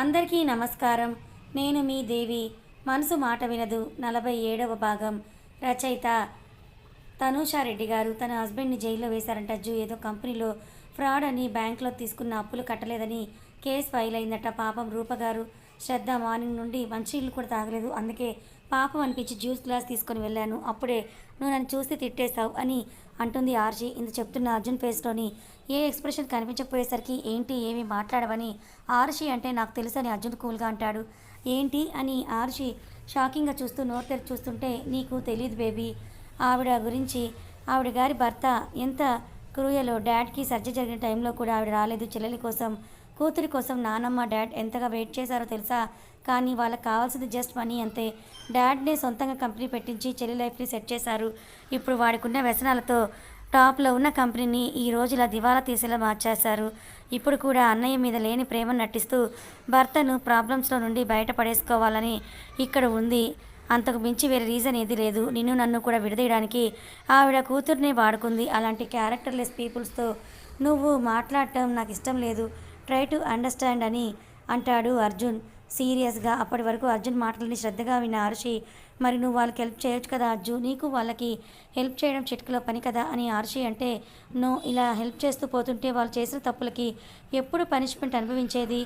అందరికీ నమస్కారం. నేను మీ దేవి. మనసు మాట వినదు 47వ భాగం. రచయిత తనూషారెడ్డి గారు తన హస్బెండ్ని జైల్లో వేశారంట. ఏదో కంపెనీలో ఫ్రాడ్ అని బ్యాంకులో తీసుకున్న అప్పులు కట్టలేదని కేసు ఫైల్ అయిందట. పాపం రూపగారు శ్రద్ధ మార్నింగ్ నుండి మంచినీళ్ళు కూడా తాగలేదు. అందుకే పాపం అనిపించి జ్యూస్ గ్లాస్ తీసుకొని వెళ్ళాను. అప్పుడే నువ్వు నన్ను చూసి తిట్టేశావు అని అంటుంది ఆర్జీ. ఇంత చెప్తున్న అర్జున్ ఫేస్లోని ఏ ఎక్స్ప్రెషన్ కనిపించకపోయేసరికి ఏంటి ఏమి మాట్లాడవని ఆర్షి అంటే నాకు తెలుసని అర్జున్ కూల్గా అంటాడు. ఏంటి అని ఆర్షి షాకింగ్గా చూస్తూ నోరు తెరిచి చూస్తుంటే నీకు తెలియదు బేబీ, ఆవిడ గురించి ఆవిడ గారి భర్త ఎంత క్రూయలో. డాడ్కి సర్జరీ జరిగిన టైంలో కూడా ఆవిడ రాలేదు. చెల్లెలి కోసం కూతురి కోసం నానమ్మ డాడ్ ఎంతగా వెయిట్ చేశారో తెలుసా. కానీ వాళ్ళకి కావాల్సింది జస్ట్ మనీ అంతే. డాడ్నే సొంతంగా కంపెనీ పెట్టించి చెల్లి లైఫ్ని సెట్ చేశారు. ఇప్పుడు వాడికున్న వ్యసనాలతో టాప్లో ఉన్న కంపెనీని ఈ రోజులా దివాలా తీసేలా మార్చేశారు. ఇప్పుడు కూడా అన్నయ్య మీద లేని ప్రేమను నటిస్తూ భర్తను ప్రాబ్లమ్స్లో నుండి బయటపడేసుకోవాలని ఇక్కడ ఉంది. అంతకు మించి వేరే రీజన్ ఏది లేదు. నిన్ను నన్ను కూడా విడదీయడానికి ఆవిడ కూతుర్నే వాడుకుంది. అలాంటి క్యారెక్టర్లెస్ పీపుల్స్తో నువ్వు మాట్లాడటం నాకు ఇష్టం లేదు. ట్రై టు అండర్స్టాండ్ అని అంటాడు అర్జున్ సీరియస్గా. అప్పటి వరకు అర్జున్ మాటలని శ్రద్ధగా విన్న ఆర్షి, మరి నువ్వు వాళ్ళకి హెల్ప్ చేయొచ్చు కదా అర్జున్, నీకు వాళ్ళకి హెల్ప్ చేయడం చిటికలో పని కదా అని ఆర్షి అంటే, నో, ఇలా హెల్ప్ చేస్తూ పోతుంటే వాళ్ళు చేసిన తప్పులకి ఎప్పుడు పనిష్మెంట్ అనుభవించేది.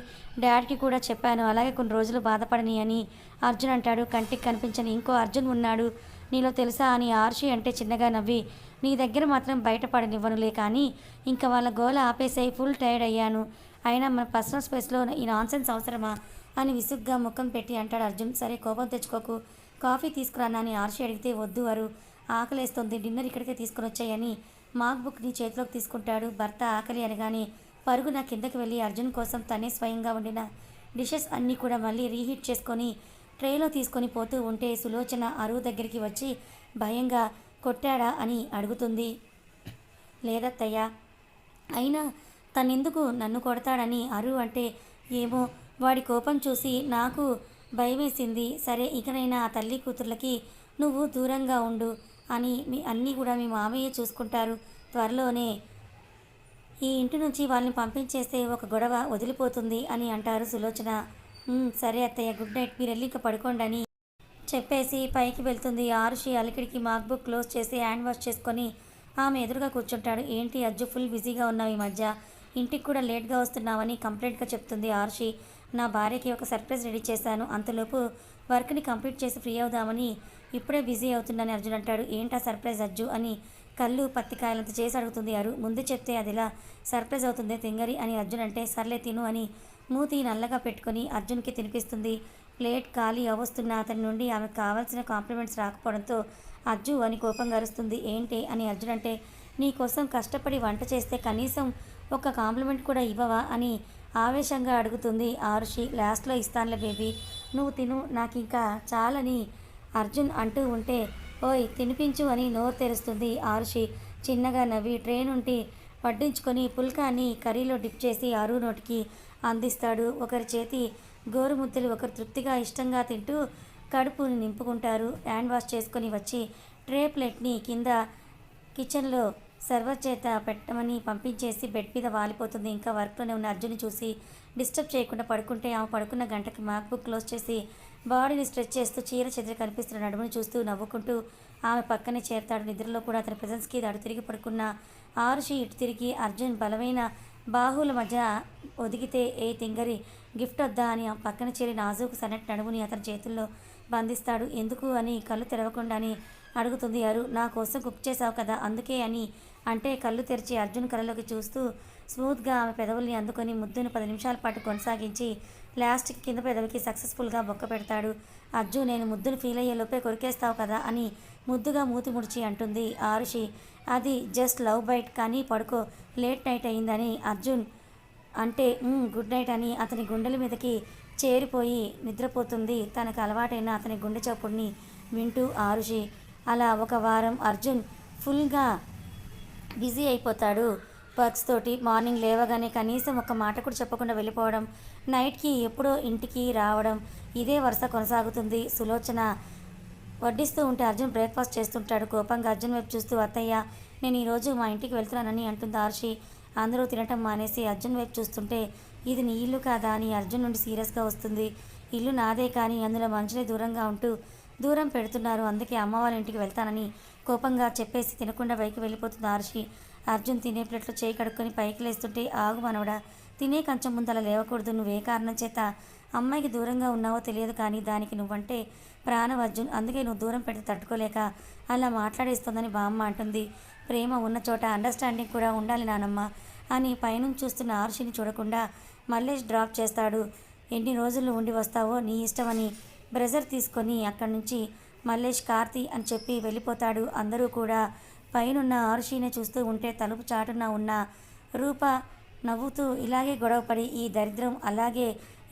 డాడ్కి కూడా చెప్పాను అలాగే కొన్ని రోజులు బాధపడని అని అర్జున్ అంటాడు. కంటికి కనిపించని ఇంకో అర్జున్ ఉన్నాడు నీలో తెలుసా అని ఆర్షి అంటే చిన్నగా నవ్వి, నీ దగ్గర మాత్రం బయటపడనివ్వనులే కానీ ఇంకా వాళ్ళ గోల ఆపేసాయి. ఫుల్ టైర్డ్ అయ్యాను. అయినా మన పర్సనల్ స్పేస్లో ఈ నాన్సెన్స్ అవసరమా అని విసుగ్గా ముఖం పెట్టి అంటాడు అర్జున్. సరే కోపం తెచ్చుకోకు, కాఫీ తీసుకురానా అని ఆర్షి అడిగితే వద్దు అరు, ఆకలేస్తుంది, డిన్నర్ ఇక్కడికే తీసుకుని వచ్చాయని మాక్ బుక్ని చేతిలోకి తీసుకుంటాడు. భర్త ఆకలి అనగానే పరుగున కిందకి వెళ్ళి అర్జున్ కోసం తనే స్వయంగా వండిన డిషెస్ అన్నీ కూడా మళ్ళీ రీహీట్ చేసుకొని ట్రేలో తీసుకొని పోతూ ఉంటే సులోచన అరువు దగ్గరికి వచ్చి భయంగా కొట్టాడా అని అడుగుతుంది. లేదత్తయ్య, అయినా తనెందుకు నన్ను కొడతాడని అరు అంటే, ఏమో వాడి కోపం చూసి నాకు భయమేసింది. సరే ఇకనైనా ఆ తల్లి కూతుర్లకి నువ్వు దూరంగా ఉండు అని అన్నీ కూడా మీ మామయ్య చూసుకుంటారు. త్వరలోనే ఈ ఇంటి నుంచి వాళ్ళని పంపించేస్తే ఒక గొడవ వదిలిపోతుంది అని అంటారు సులోచన. సరే అత్తయ్య, గుడ్ నైట్, మీరు వెళ్ళి ఇంకా పడుకోండి అని చెప్పేసి పైకి వెళ్తుంది. ఆరుషి అలికిడికి మాక్ బుక్ క్లోజ్ చేసి హ్యాండ్ వాష్ చేసుకొని ఆమె ఎదురుగా కూర్చుంటాడు. ఏంటి అజ్జు ఫుల్ బిజీగా ఉన్నావు ఈ మధ్య, ఇంటికి కూడా లేట్గా వస్తున్నావని కంప్లైంట్గా చెప్తుంది ఆర్షి. నా భార్యకి ఒక సర్ప్రైజ్ రెడీ చేశాను, అంతలోపు వర్క్ని కంప్లీట్ చేసి ఫ్రీ అవుదామని ఇప్పుడే బిజీ అవుతుందని అర్జున్ అంటాడు. ఏంటా సర్ప్రైజ్ అజ్జు అని కళ్ళు పత్తికాయలంత చేసి అడుగుతుంది అరు. ముందు చెప్తే అది ఇలా సర్ప్రైజ్ అవుతుంది తింగరి అని అర్జున్ అంటే, సర్లే తిను అని మూతి నల్లగా పెట్టుకొని అర్జున్కి తినిపిస్తుంది. ప్లేట్ ఖాళీ అవస్తున్న అతని నుండి ఆమెకు కావాల్సిన కాంప్లిమెంట్స్ రాకపోవడంతో అజ్జు అని కోపంగా అరుస్తుంది. ఏంటి అని అర్జున్ అంటే, నీకోసం కష్టపడి వంట చేస్తే కనీసం ఒక కాంప్లిమెంట్ కూడా ఇవ్వవా అని ఆవేశంగా అడుగుతుంది ఆరుషి. లాస్ట్లో ఇస్తానులే బేబీ, నువ్వు తిను, నాకు ఇంకా చాలని అర్జున్ అంటూ ఉంటే, ఓయ్ తినిపించు అని నోరు తెరుస్తుంది ఆరుషి. చిన్నగా నవ్వి ట్రే నుండి వడ్డించుకొని పుల్కాని కర్రీలో డిప్ చేసి అరు నోటికి అందిస్తాడు. ఒకరి చేతి గోరుముద్దలు ఒకరు తృప్తిగా ఇష్టంగా తింటూ కడుపుని నింపుకుంటారు. హ్యాండ్ వాష్ చేసుకొని వచ్చి ట్రే ప్లేట్ని కింద కిచెన్లో సర్వర్ చేత పెట్టమని పంపించేసి బెడ్ మీద వాలిపోతుంది. ఇంకా వర్క్లోనే ఉన్న అర్జున్ని చూసి డిస్టర్బ్ చేయకుండా పడుకుంటే ఆమె పడుకున్న గంటకి మ్యాక్ బుక్ క్లోజ్ చేసి బాడీని స్ట్రెచ్ చేస్తూ చీర చెదిరి కనిపిస్తున్న నడుముని చూస్తూ నవ్వుకుంటూ ఆమె పక్కనే చేరతాడు. నిద్రలో కూడా అతని ప్రజెన్స్కి అడు తిరిగి పడుకున్న ఆరుషి ఇటు తిరిగి అర్జున్ బలమైన బాహువుల మధ్య ఒదిగితే, ఏ తింగరి గిఫ్ట్ వద్దా అని ఆ పక్కన చేరి నాజూకు సన్నటి నడుముని అతని చేతుల్లో బంధిస్తాడు. ఎందుకు అని కళ్ళు తెరవకుండానే అడుగుతుంది అరు. నా కోసం కుక్ చేసావు కదా అందుకే అని అంటే కళ్ళు తెరిచి అర్జున్ కళ్ళలోకి చూస్తూ స్మూత్గా ఆమె పెదవుల్ని అందుకొని ముద్దును 10 నిమిషాల పాటు కొనసాగించి లాస్ట్కి కింద పెదవికి సక్సెస్ఫుల్గా బొక్క పెడతాడు. అర్జున్, నేను ముద్దును ఫీల్ అయ్యే లోపే కొరికేస్తావు కదా అని ముద్దుగా మూతి ముడిచి అంటుంది ఆరుషి. అది జస్ట్ లవ్ బైట్, కానీ పడుకో, లేట్ నైట్ అయిందని అర్జున్ అంటే గుడ్ నైట్ అని అతని గుండెల మీదకి చేరిపోయి నిద్రపోతుంది. తనకు అలవాటైన అతని గుండె చప్పుడిని వింటూ ఆరుషి. అలా ఒక వారం అర్జున్ ఫుల్గా బిజీ అయిపోతాడు వర్క్స్ తోటి. మార్నింగ్ లేవగానే కనీసం ఒక మాట కూడా చెప్పకుండా వెళ్ళిపోవడం, నైట్కి ఎప్పుడో ఇంటికి రావడం, ఇదే వరుస కొనసాగుతుంది. సులోచన వడ్డిస్తూ ఉంటే అర్జున్ బ్రేక్ఫాస్ట్ చేస్తుంటాడు. కోపంగా అర్జున్ వైపు చూస్తూ, అత్తయ్య నేను ఈరోజు మా ఇంటికి వెళ్తున్నానని అంటుంది ఆర్షి. అందరూ తినటం మానేసి అర్జున్ వైపు చూస్తుంటే ఇది నీ ఇల్లు కాదా అని అర్జున్ నుండి సీరియస్గా వస్తుంది. ఇల్లు నాదే కానీ అందులో మనుషులే దూరంగా ఉంటూ దూరం పెడుతున్నారు. అందుకే అమ్మ వాళ్ళ ఇంటికి వెళ్తానని కోపంగా చెప్పేసి తినకుండా పైకి వెళ్ళిపోతుంది ఆర్షి. అర్జున్ తినే ప్లేట్లో చేయి కడుక్కొని పైకి లేస్తుంటే, ఆగు మనవడా, తినే కంచం ముందు అలా లేవకూడదు. నువ్వే కారణం చేత అమ్మాయికి దూరంగా ఉన్నావో తెలియదు కానీ దానికి నువ్వంటే ప్రాణం అర్జున్. అందుకే నువ్వు దూరం పెడితే తట్టుకోలేక అలా మాట్లాడేస్తుందని బామ్మ అంటుంది. ప్రేమ ఉన్న చోట అండర్స్టాండింగ్ కూడా ఉండాలి నానమ్మ అని పైనుంచి చూస్తున్న ఆర్షిని చూడకుండా మల్లేష్ డ్రాప్ చేస్తాడు. ఎన్ని రోజులు ఉండి వస్తావో నీ ఇష్టమని బ్రెజర్ తీసుకొని అక్కడి నుంచి మల్లేష్ కార్తీ అని చెప్పి వెళ్ళిపోతాడు. అందరూ కూడా పైనున్న ఆరుషినే చూస్తూ ఉంటే తలుపు చాటున ఉన్న రూప నవ్వుతూ ఇలాగే గొడవపడి ఈ దరిద్రం అలాగే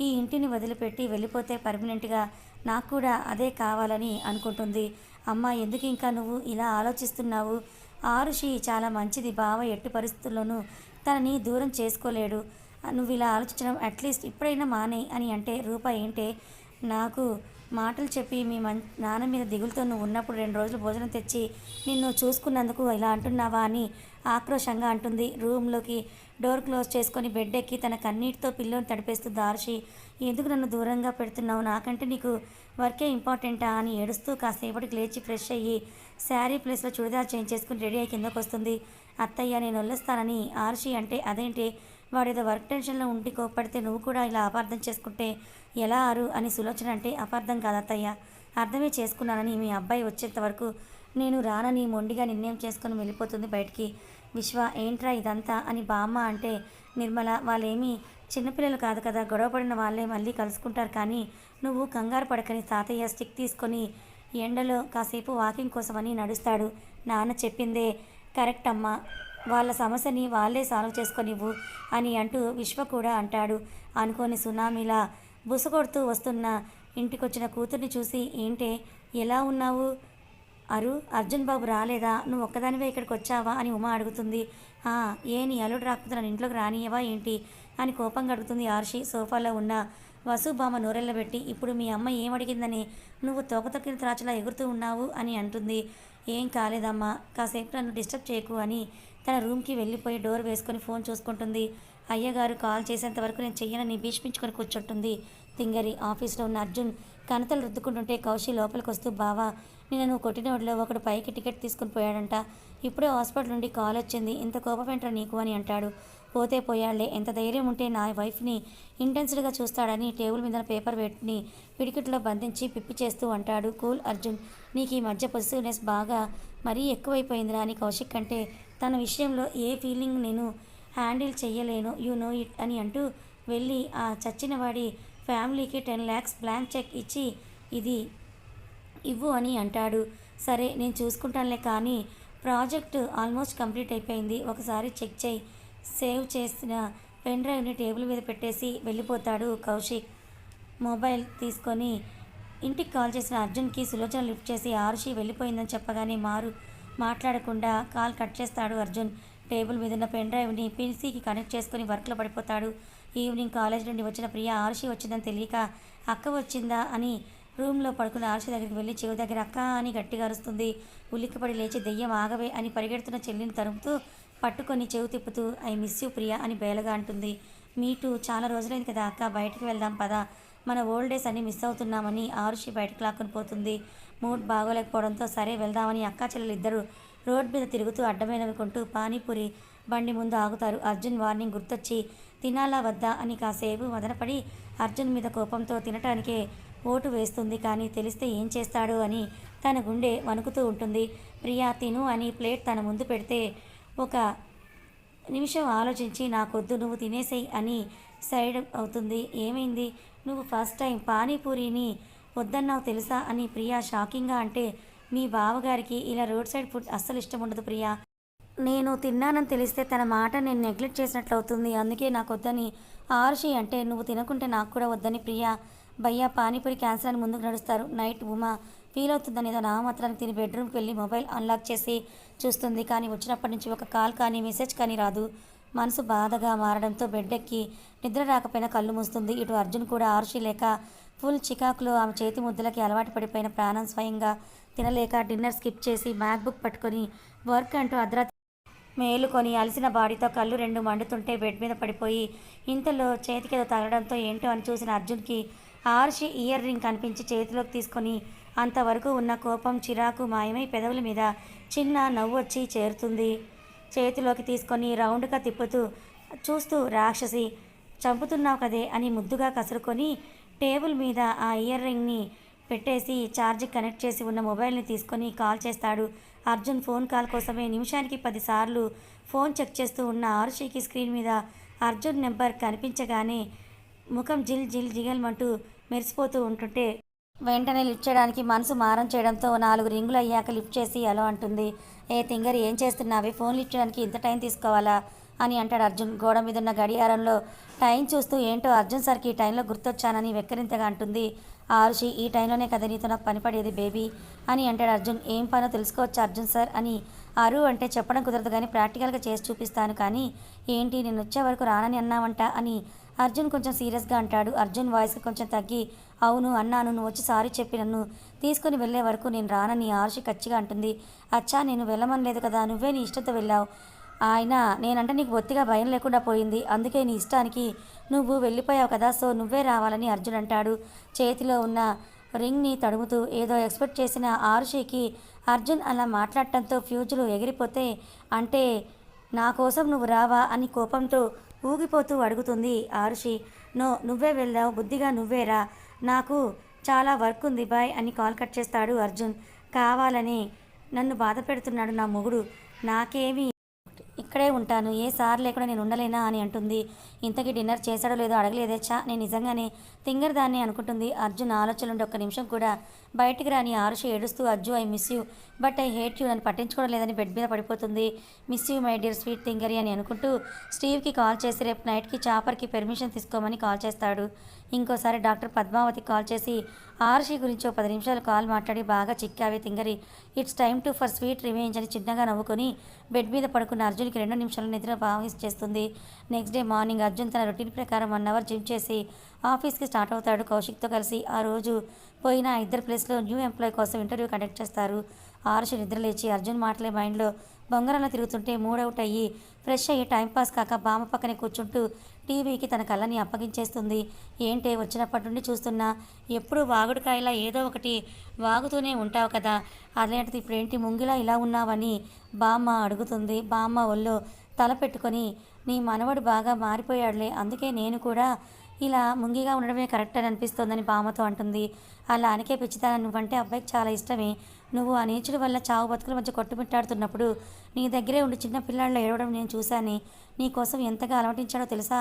ఈ ఇంటిని వదిలిపెట్టి వెళ్ళిపోతే పర్మనెంట్గా నాకు కూడా అదే కావాలని అనుకుంటుంది. అమ్మ, ఎందుకు ఇంకా నువ్వు ఇలా ఆలోచిస్తున్నావు? ఆరుషి చాలా మంచిది. బావ ఎట్టి పరిస్థితుల్లోనూ తనని దూరం చేసుకోలేడు. నువ్వు ఇలా ఆలోచించడం అట్లీస్ట్ ఇప్పుడైనా మానే అని అంటే, రూప ఏంటే నాకు మాటలు చెప్పి మీ నాన్న మీద దిగులుతో నువ్వు ఉన్నప్పుడు 2 రోజులు భోజనం తెచ్చి నిన్ను చూసుకున్నందుకు ఇలా అంటున్నావా అని ఆక్రోషంగా అంటుంది. రూమ్లోకి డోర్ క్లోజ్ చేసుకొని బెడ్ ఎక్కి తన కన్నీటితో పిల్లోని తడిపేస్తుంది ఆర్షి. ఎందుకు నన్ను దూరంగా పెడుతున్నావు? నాకంటే నీకు వర్కే ఇంపార్టెంటా అని ఏడుస్తూ కాసేపటికి లేచి ఫ్రెష్ అయ్యి శారీ ప్లేస్లో చుడిదార్ చేంజ్ చేసుకుని రెడీ అయ్యి కిందకు వస్తుంది. అత్తయ్య, నేను వదిలేస్తానని ఆర్షి అంటే, అదేంటి వాడేదో వర్క్ టెన్షన్లో ఉండి కోప్పడితే నువ్వు కూడా ఇలా అపార్థం చేసుకుంటే ఎలా ఆరు అని సులోచన అంటే, అపార్థం కాదత్తయ్య, అర్థమే చేసుకున్నానని మీ అబ్బాయి వచ్చేంత వరకు నేను రానని మొండిగా నిర్ణయం చేసుకుని వెళ్ళిపోతుంది బయటికి. విశ్వ, ఏంట్రా ఇదంతా అని బామ్మ అంటే, నిర్మల, వాళ్ళేమీ చిన్నపిల్లలు కాదు కదా, గొడవపడిన వాళ్ళే మళ్ళీ కలుసుకుంటారు కానీ నువ్వు కంగారు పడకని తాతయ్య స్టిక్ తీసుకొని ఎండలో కాసేపు వాకింగ్ కోసమని నడుస్తాడు. నాన్న చెప్పిందే కరెక్ట్ అమ్మా, వాళ్ళ సమస్యని వాళ్ళే సాల్వ్ చేసుకొనివ్వు అని అంటూ విశ్వ కూడా అంటాడు. అనుకోని సునామీలా బుసకొడుతూ వస్తున్న ఇంటికొచ్చిన కూతుర్ని చూసి, ఏంటే ఎలా ఉన్నావు అరు, అర్జున్ బాబు రాలేదా? నువ్వు ఒక్కదానివే ఇక్కడికి వచ్చావా అని ఉమా అడుగుతుంది. ఏ నీ అల్లుడు రాకపోతే నన్ను ఇంట్లోకి రానియవా ఏంటి అని కోపంగా అడుగుతుంది ఆర్షి. సోఫాలో ఉన్న వసుబామ్మ నోరెళ్ళబెట్టి, ఇప్పుడు మీ అమ్మ ఏమడిగిందని నువ్వు తోకతొక్కిన త్రాచులా ఎగురుతూ ఉన్నావు అని అంటుంది. ఏం కాలేదమ్మా, కాసేపు నన్ను డిస్టర్బ్ చేయకు అని తన రూమ్కి వెళ్ళిపోయి డోర్ వేసుకొని ఫోన్ చూసుకుంటుంది. అయ్యగారు కాల్ చేసేంత వరకు నేను చెయ్యనని భీష్మించుకొని కూర్చుంటుంది తింగరి. ఆఫీస్లో ఉన్న అర్జున్ కనతలు రుద్దుకుంటుంటే కౌశి లోపలికి వస్తూ, బావా, నిన్న నువ్వు కొట్టినోడిలో ఒకడు పైకి టికెట్ తీసుకుని పోయాడంట, ఇప్పుడే హాస్పిటల్ నుండి కాల్ వచ్చింది, ఇంత కోపమేంట్రా నీకు అని అంటాడు. పోతే పోయాళ్లే, ఎంత ధైర్యం ఉంటే నా వైఫ్ని ఇంటెన్స్డ్గా చూస్తాడని టేబుల్ మీద పేపర్ పెట్టి పిడికిట్లో బంధించి పిప్పి చేస్తూ అంటాడు. కూల్ అర్జున్, నీకు ఈ మధ్య పొజిటివ్నెస్ బాగా మరీ ఎక్కువైపోయిందిరా అని కౌశిక్ అంటే, తన విషయంలో ఏ ఫీలింగ్ నేను హ్యాండిల్ చెయ్యలేను, యూ నో ఇట్ అని అంటూ వెళ్ళి ఆ చచ్చిన వాడి ఫ్యామిలీకి 10 lakhs బ్లాంక్ చెక్ ఇచ్చి ఇది ఇవ్వు అని అంటాడు. సరే నేను చూసుకుంటానులే కానీ ప్రాజెక్టు ఆల్మోస్ట్ కంప్లీట్ అయిపోయింది, ఒకసారి చెక్ చేయి. సేవ్ చేసిన పెన్ డ్రైవ్ని టేబుల్ మీద పెట్టేసి వెళ్ళిపోతాడు కౌశిక్. మొబైల్ తీసుకొని ఇంటికి కాల్ చేసిన అర్జున్కి సులోచన లిఫ్ట్ చేసి ఆరుషి వెళ్ళిపోయిందని చెప్పగానే మాట్లాడకుండా కాల్ కట్ చేస్తాడు అర్జున్. టేబుల్ మీద ఉన్న పెన్ డ్రైవ్ని పీసీకి కనెక్ట్ చేసుకుని వర్క్లో పడిపోతాడు. ఈవినింగ్ కాలేజ్ నుండి వచ్చిన ప్రియ ఆరుషి వచ్చిందని తెలియక అక్క వచ్చిందా అని రూమ్లో పడుకున్న ఆరుషి దగ్గరికి వెళ్ళి చెవి దగ్గర అక్క అని గట్టిగా అరుస్తుంది. ఉలిక్కిపడి లేచి దెయ్యం ఆగవే అని పరిగెడుతున్న చెల్లిని తరుముతూ పట్టుకొని చెవి తిప్పుతూ, ఐ మిస్ యూ ప్రియ అని బేలగా అంటుంది. మీటు చాలా రోజులైంది కదా అక్క, బయటికి వెళ్దాం పదా, మన ఓల్డ్ డేస్ అన్నీ మిస్ అవుతున్నామని ఆరుషి బయటకు లాక్కుని పోతుంది. మూడ్ బాగోలేకపోవడంతో సరే వెళ్దామని అక్కా చెల్లెలిద్దరూ రోడ్ మీద తిరుగుతూ అడ్డమైననుకుంటూ పానీపూరి బండి ముందు ఆగుతారు. అర్జున్ వార్నింగ్ గుర్తొచ్చి తినాలా వద్దా అని కాసేపు మదనపడి అర్జున్ మీద కోపంతో తినటానికే ఓటు వేస్తుంది. కానీ తెలిస్తే ఏం చేస్తాడు అని తన గుండె వణుకుతూ ఉంటుంది. ప్రియా తిను అని ప్లేట్ తన ముందు పెడితే ఒక నిమిషం ఆలోచించి నాకొద్దు నువ్వు తినేసేయి అని సైడ్ అవుతుంది. ఏమైంది, నువ్వు ఫస్ట్ టైం పానీపూరిని వద్దన్నావు తెలుసా అని ప్రియా షాకింగ్గా అంటే, మీ బావగారికి ఇలా రోడ్ సైడ్ ఫుడ్ అస్సలు ఇష్టం ఉండదు ప్రియా, నేను తిన్నానని తెలిస్తే తన మాట నేను నెగ్లెక్ట్ చేసినట్లు అవుతుంది, అందుకే నాకు వద్దని ఆరుషి అంటే, నువ్వు తినకుంటే నాకు కూడా వద్దని ప్రియా. భయ్యా పానీపూరి క్యాన్సర్ అని ముందుకు నడుస్తారు. నైట్ ఉమా ఫీల్ అవుతుందని ఏదో నామమాత్రానికి తిని బెడ్రూమ్కి వెళ్ళి మొబైల్ అన్లాక్ చేసి చూస్తుంది. కానీ వచ్చినప్పటి నుంచి ఒక కాల్ కానీ మెసేజ్ కానీ రాదు. మనసు బాధగా మారడంతో బెడ్ ఎక్కి నిద్ర రాకపోయినా కళ్ళు మూస్తుంది. ఇటు అర్జున్ కూడా ఆరుషి లేక ఫుల్ చికాకులో ఆమె చేతి ముద్దలకి అలవాటు పడిపోయిన ప్రాణం స్వయంగా తినలేక డిన్నర్ స్కిప్ చేసి మ్యాక్ బుక్ పట్టుకొని వర్క్ అంటూ అర్ధరాత్రి మేలుకొని అలసిన బాడీతో కళ్ళు రెండు మండుతుంటే బెడ్ మీద పడిపోయి ఇంతలో చేతికేదో తగలడంతో ఏంటో అని చూసిన అర్జున్కి ఆర్షి ఇయర్ రింగ్ కనిపించి చేతిలోకి తీసుకొని అంతవరకు ఉన్న కోపం చిరాకు మాయమై పెదవుల మీద చిన్న నవ్వు వచ్చి చేరుతుంది. చేతిలోకి తీసుకొని రౌండ్గా తిప్పుతూ చూస్తూ రాక్షసి చంపుతున్నావు కదే అని ముద్దుగా కసురుకొని టేబుల్ మీద ఆ ఇయర్ రింగ్ని పెట్టేసి ఛార్జింగ్ కనెక్ట్ చేసి ఉన్న మొబైల్ని తీసుకొని కాల్ చేస్తాడు. అర్జున్ ఫోన్ కాల్ కోసమే నిమిషానికి 10 సార్లు ఫోన్ చెక్ చేస్తూ ఉన్న ఆరుషికి స్క్రీన్ మీద అర్జున్ నెంబర్ కనిపించగానే ముఖం జిల్ జిల్ జిగల్మంటూ మెరిసిపోతూ ఉంటుంటే వెంటనే లిఫ్ట్ చేయడానికి మనసు మారం చేయడంతో 4 రింగులు అయ్యాక లిఫ్ట్ చేసి అలో అంటుంది. ఏ తింగర్ ఏం చేస్తున్నావే, ఫోన్ లిఫ్ట్ చేయడానికి ఇంత టైం తీసుకోవాలా అని అంటాడు అర్జున్. గోడ మీద ఉన్న గడియారంలో టైం చూస్తూ ఏంటో అర్జున్ సార్కి ఈ టైంలో గుర్తొచ్చానని వెక్కరింతగా అంటుంది. ఆరుషి ఈ టైంలోనే కదా నీతో నాకు పని పడేది బేబీ అని అంటాడు అర్జున్. ఏం పనో తెలుసుకోవచ్చు అర్జున్ సార్ అని అరు అంటే చెప్పడం కుదరదు కానీ ప్రాక్టికల్గా చేసి చూపిస్తాను కానీ ఏంటి నేను వచ్చే వరకు రానని అన్నావంట అని అర్జున్ కొంచెం సీరియస్గా అంటాడు. అర్జున్ వాయిస్కి కొంచెం తగ్గి అవును అన్నాను, నువ్వు వచ్చి సారీ చెప్పి నన్ను తీసుకుని వెళ్ళే వరకు నేను రానని ఆరుషి ఖచ్చితంగా అంటుంది. అచ్చా నేను వెళ్ళమనలేదు కదా, నువ్వే నీ ఇష్టంతో వెళ్ళావు. ఆయన నేనంటే నీకు బొత్తిగా భయం లేకుండా పోయింది, అందుకే నీ ఇష్టానికి నువ్వు వెళ్ళిపోయావు కదా, సో నువ్వే రావాలని అర్జున్ అంటాడు. చేతిలో ఉన్న రింగ్ని తడుముతూ ఏదో ఎక్స్పెక్ట్ చేసిన ఆరుషికి అర్జున్ అలా మాట్లాడటంతో ఫ్యూజులు ఎగిరిపోతే అంటే నా కోసం నువ్వు రావా అని కోపంతో ఊగిపోతూ అడుగుతుంది ఆరుషి. నో, నువ్వే వెళ్దావు, బుద్ధిగా నువ్వేరా, నాకు చాలా వర్క్ ఉంది బాయ్ అని కాల్ కట్ చేస్తాడు అర్జున్. కావాలని నన్ను బాధ పెడుతున్నాడు నా మొగుడు, నాకేమీ ఇక్కడే ఉంటాను, ఏ సార్ లేకుండా నేను ఉండలేనా అని అంటుంది. ఇంతకీ డిన్నర్ చేశాడో లేదో అడగలేదే, చా నేను నిజంగానే తింగరదాన్ని అనుకుంటుంది. అర్జున్ ఆలోచనలుండి ఒక్క నిమిషం కూడా బయటికి రాని ఆరుషి ఏడుస్తూ Ajju I miss you but I hate you అని పట్టించుకోవడం లేదని బెడ్ మీద పడిపోతుంది. Miss you my dear sweet తింగరి అని అనుకుంటూ స్టీవ్కి కాల్ చేసి రేపు నైట్కి చాపర్కి పెర్మిషన్ తీసుకోమని కాల్ చేస్తాడు. ఇంకోసారి డాక్టర్ పద్మావతికి కాల్ చేసి ఆరుషి గురించి 10 నిమిషాలు కాల్ మాట్లాడి బాగా చిక్కావే తింగరి, it's time to for sweet revenge అని చిన్నగా నవ్వుకొని బెడ్ మీద పడుకున్న అర్జున్కి 2 నిమిషాలు నిద్ర చేస్తుంది. నెక్స్ట్ డే మార్నింగ్ అర్జున్ తన రొటీన్ ప్రకారం 1 అవర్ జిమ్ చేసి ఆఫీస్కి స్టార్ట్ అవుతాడు. కౌశిక్తో కలిసి ఆ రోజు పోయిన 2 ప్లేస్లో న్యూ ఎంప్లాయ్ కోసం ఇంటర్వ్యూ కండక్ట్ చేస్తారు. ఆరుషి నిద్రలేచి అర్జున్ మాటలే మైండ్లో బొంగరంలో తిరుగుతుంటే మూడవుట్ అయ్యి ఫ్రెష్ అయ్యి టైంపాస్ కాక బామ్మ పక్కనే కూర్చుంటూ టీవీకి తన కళ్ళని అప్పగించేస్తుంది. ఏంటే వచ్చినప్పటి నుండి చూస్తున్నా ఎప్పుడు వాగుడుకాయలా ఏదో ఒకటి వాగుతూనే ఉంటావు కదా, అదేంటిది ఇప్పుడేంటి ముంగిలా ఇలా ఉన్నావని బామ్మ అడుగుతుంది. బామ్మ ఒళ్ళో తల పెట్టుకొని నీ మనవడు బాగా మారిపోయాడులే, అందుకే నేను కూడా ఇలా ముంగిగా ఉండడమే కరెక్ట్ అని అనిపిస్తోందని బామ్మతో అంటుంది. అలా అనికే పిచ్చితాన నువ్వంటే అబ్బాయికి చాలా ఇష్టమే, నువ్వు ఆ నీచుడి వల్ల చావు బతుకుల మధ్య కొట్టుమిట్టాడుతున్నప్పుడు నీ దగ్గరే ఉండి చిన్న పిల్లాళ్ళలో ఏడవడం నేను చూశాను, నీ కోసం ఎంతగా అలమటించాడో తెలుసా.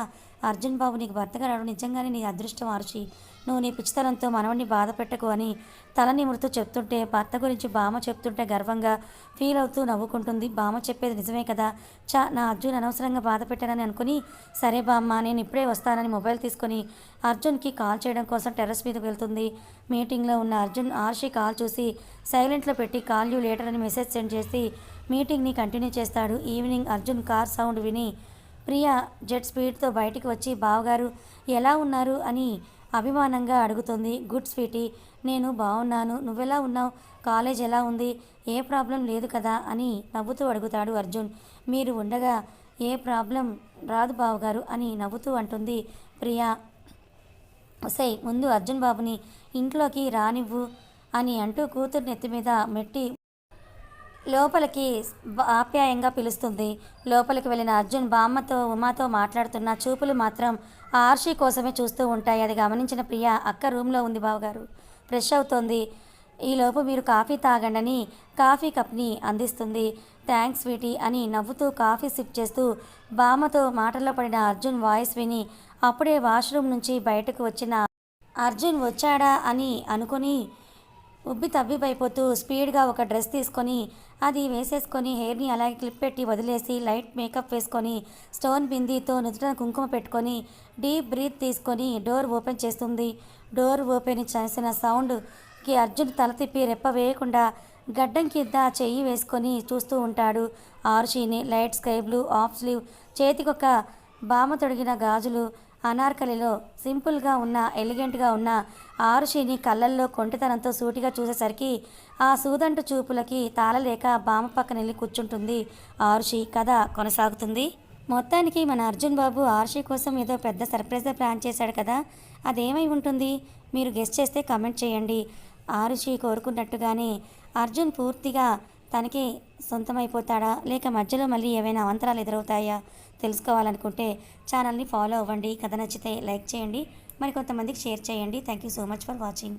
అర్జున్ బాబు నీకు భర్తగా రావడం నిజంగానే నీ అదృష్టం ఆరుషి, నువ్వు నీ పిచ్చితనంతో మనవడిని బాధ పెట్టకు అని తల నిమురుతూ చెప్తుంటే భర్త గురించి బామ్మ చెప్తుంటే గర్వంగా ఫీల్ అవుతూ నవ్వుకుంటుంది. బామ్మ చెప్పేది నిజమే కదా, నా అర్జున్ అనవసరంగా బాధ పెట్టానని అనుకుని సరే బామ్మ నేను ఇప్పుడే వస్తానని మొబైల్ తీసుకొని అర్జున్కి కాల్ చేయడం కోసం టెర్రస్ మీదకి వెళ్తుంది. మీటింగ్లో ఉన్న అర్జున్ ఆర్షి కాల్ చూసి సైలెంట్లో పెట్టి కాల్ యూ లేటర్ అని మెసేజ్ సెండ్ చేసి మీటింగ్ని కంటిన్యూ చేస్తాడు. ఈవినింగ్ అర్జున్ కార్ సౌండ్ విని ప్రియా జెట్ స్పీడ్తో బయటికి వచ్చి బావగారు ఎలా ఉన్నారు అని అభిమానంగా అడుగుతుంది. గుడ్ స్వీటీ, నేను బాగున్నాను, నువ్వెలా ఉన్నావు, కాలేజ్ ఎలా ఉంది, ఏ ప్రాబ్లం లేదు కదా అని నవ్వుతూ అడుగుతాడు అర్జున్. మీరు ఉండగా ఏ ప్రాబ్లం రాదు బావగారు అని నవ్వుతూ అంటుంది ప్రియా. సై ముందు అర్జున్ బాబుని ఇంట్లోకి రానివ్వు అని అంటూ కూతురు నెత్తి మీద మెట్టి లోపలికి ఆప్యాయంగా పిలుస్తుంది. లోపలికి వెళ్ళిన అర్జున్ బామ్మతో ఉమాతో మాట్లాడుతున్న చూపులు మాత్రం ఆర్షి కోసమే చూస్తూ ఉంటాయి. అది గమనించిన ప్రియ అక్క రూమ్లో ఉంది బావగారు, ఫ్రెష్ అవుతోంది, ఈలోపు మీరు కాఫీ తాగండని కాఫీ కప్ని అందిస్తుంది. థ్యాంక్స్ స్వీటీ అని నవ్వుతూ కాఫీ సిప్ చేస్తూ బామ్మతో మాటల్లో పడిన అర్జున్ వాయిస్ విని అప్పుడే వాష్రూమ్ నుంచి బయటకు వచ్చిన అర్జున్ వచ్చాడా అని అనుకుని ఉబ్బి తబ్బిబైపోతూ స్పీడ్గా ఒక డ్రెస్ తీసుకొని అది వేసేసుకొని హెయిర్ని అలాగే క్లిప్ పెట్టి వదిలేసి లైట్ మేకప్ వేసుకొని స్టోన్ బిందీతో నుదుట కుంకుమ పెట్టుకొని డీప్ బ్రీత్ తీసుకొని డోర్ ఓపెన్ చేస్తుంది. డోర్ ఓపెన్ చేసిన సౌండ్కి అర్జున్ తల తిప్పి రెప్ప వేయకుండా గడ్డం కింద చెయ్యి వేసుకొని చూస్తూ ఉంటాడు. ఆరుషిని light sky blue half sleeve, చేతికొక బామ తొడిగిన గాజులు, అనార్కలిలో సింపుల్గా ఉన్న ఎలిగెంట్గా ఉన్న ఆరుషిని కళ్ళల్లో కొంటితనంతో సూటిగా చూసేసరికి ఆ సూదంటు చూపులకి తాళలేక బామ పక్కన వెళ్ళి కూర్చుంటుంది ఆరుషి. కథ కొనసాగుతుంది. మొత్తానికి మన అర్జున్ బాబు ఆరుషి కోసం ఏదో పెద్ద సర్ప్రైజ్ ప్లాన్ చేశాడు కదా, అదేమై ఉంటుంది మీరు గెస్ట్ చేస్తే కమెంట్ చేయండి. ఆరుషి కోరుకున్నట్టుగానే అర్జున్ పూర్తిగా తనకి సొంతమైపోతాడా, లేక మధ్యలో మళ్ళీ ఏవైనా అవంతరాలు ఎదురవుతాయా తెలుసుకోవాలనుకుంటే ఛానల్ని ఫాలో అవ్వండి. కథ నచ్చితే లైక్ చేయండి, మరి కొంతమందికి షేర్ చేయండి. Thank you so much for watching.